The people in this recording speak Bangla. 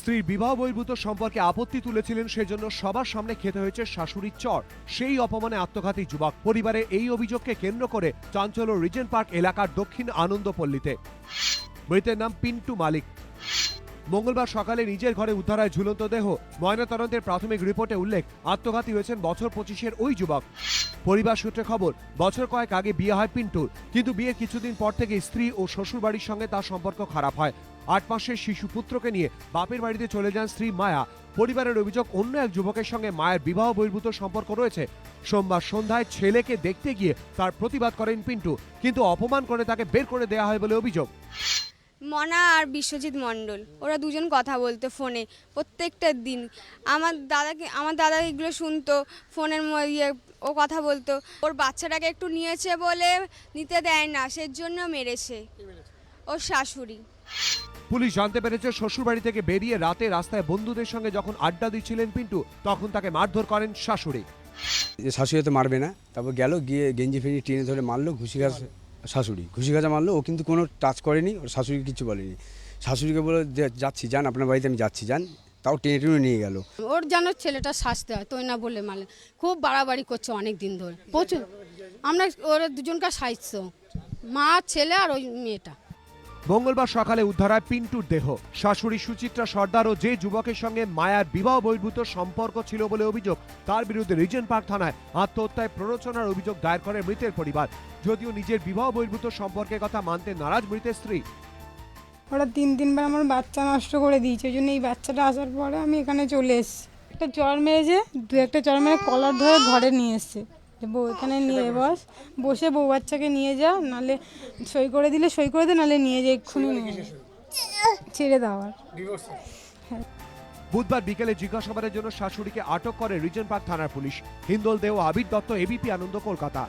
স্ত্রীর বিবাহ বহির্ভূত সম্পর্কে আপত্তি তুলেছিলেন, সেজন্য সবার সামনে খেতে হয়েছে শাশুড়ির চর। সেই অপমানে আত্মঘাতী যুবক। পরিবারের এই অভিযোগকে কেন্দ্র করে চাঞ্চল্য রিজেন্ট পার্ক এলাকার দক্ষিণ আনন্দপল্লীতে। মৃতের নাম পিন্টু মালিক। মঙ্গলবার সকালে নিজের ঘরে উদ্ধার হয় ঝুলন্ত দেহ। ময়নাতদন্তের প্রাথমিক রিপোর্টে উল্লেখ, আত্মঘাতী হয়েছেন বছর 25-এর ওই যুবক। পরিবার সূত্রে খবর, বছর কয়েক আগে বিয়ে হয় পিন্টুর, কিন্তু বিয়ের কিছুদিন পর থেকে স্ত্রী ও শ্বশুরবাড়ির সঙ্গে তার সম্পর্ক খারাপ হয়। 8 মাসের শিশু পুত্রকে নিয়ে বাপের বাড়িতে চলে যান স্ত্রী মায়া। পরিবারের অভিযোগ, অন্য এক যুবকের সঙ্গে মায়ের বিবাহ বহির্ভূত সম্পর্ক রয়েছে। সোমবার সন্ধ্যায় ছেলেকে দেখতে গিয়ে তার প্রতিবাদ করেন পিন্টু, কিন্তু অপমান করে তাকে বের করে দেওয়া হয় বলে অভিযোগ। মনা আর বিশ্বজিৎ মণ্ডল, ওরা দুজন কথা বলতো ফোনে প্রত্যেকটা দিন। আমার দাদা এগুলো শুনতো ফোনের ও কথা বলতো। ওর বাচ্চাটাকে একটু নিয়েছে বলে নিতে দেয় না, সেজন্য মেরেছে ওর শাশুড়ি। পুলিশ জানতে পেরেছে, শ্বশুরবাড়ি থেকে বেরিয়ে রাতে রাস্তায় বন্ধুদের সঙ্গে যখন আড্ডা দিচ্ছিলেন পিন্টু, তখন তাকে মারধর করেন শাশুড়ি। শাশুড়ি তো মারবে না, তারপর গেল গিয়ে গেঞ্জি ফেঞ্জি টেনে ধরে মারলো, ঘুষি ঘাজা মারলো। ও কিন্তু কোনো টাচ করেনি, ওর শাশুড়িকে কিছু বলেনি। শাশুড়িকে বলে যাচ্ছি, যান আপনার বাড়িতে, আমি যাচ্ছি, যান। তাও টেনে টেনে নিয়ে গেল। ওর যেন ছেলেটা শাস্তি হয়, তোই না বললে মানে খুব বাড়াবাড়ি করছে অনেক দিন ধরে, প্রচুর। আমরা ওরা দুজনকে সাহায্য, মা ছেলে আর ওই মেয়েটা। মঙ্গলবার সকালে উদ্ধার হয় পিন্টুর দেহ। শাশুড়ি সুচিত্রা সর্দার ও যে যুবকের সঙ্গে মায়ার বিবাহ বহির্ভূত সম্পর্ক ছিল বলে অভিযোগ, তার বিরুদ্ধে রিজেন্ট পার্ক থানায় আত্মহত্যায় প্ররোচনার অভিযোগ দায়ের করে মৃতের পরিবার। যদিও নিজের বিবাহ বহির্ভূত সম্পর্কের কথা মানতে নারাজ মৃতের স্ত্রী। ওরা 3বার আমার বাচ্চা নষ্ট করে দিয়েছে, ওই জন্য এই বাচ্চাটা আসার পরে আমি এখানে চলে এসেছি। একটা চর মেরেছে, একটা চর মেরে কলার ধরে ঘরে নিয়ে এসছে। বউ এখানে নিয়ে বসে বউ বাচ্চাকে নিয়ে যা, নাহলে সই করে দিলে সই করে দে, নাহলে নিয়ে যা, এক্ষুনি নিয়ে ছেড়ে দেওয়ার। বুধবার বিকেলে জিজ্ঞাসাবাদের জন্য শাশুড়িকে আটক করে রিজেন্ট পার্ক থানার পুলিশ। হিন্দোল দেও, আবির দত্ত, এবিপি আনন্দ, কলকাতা।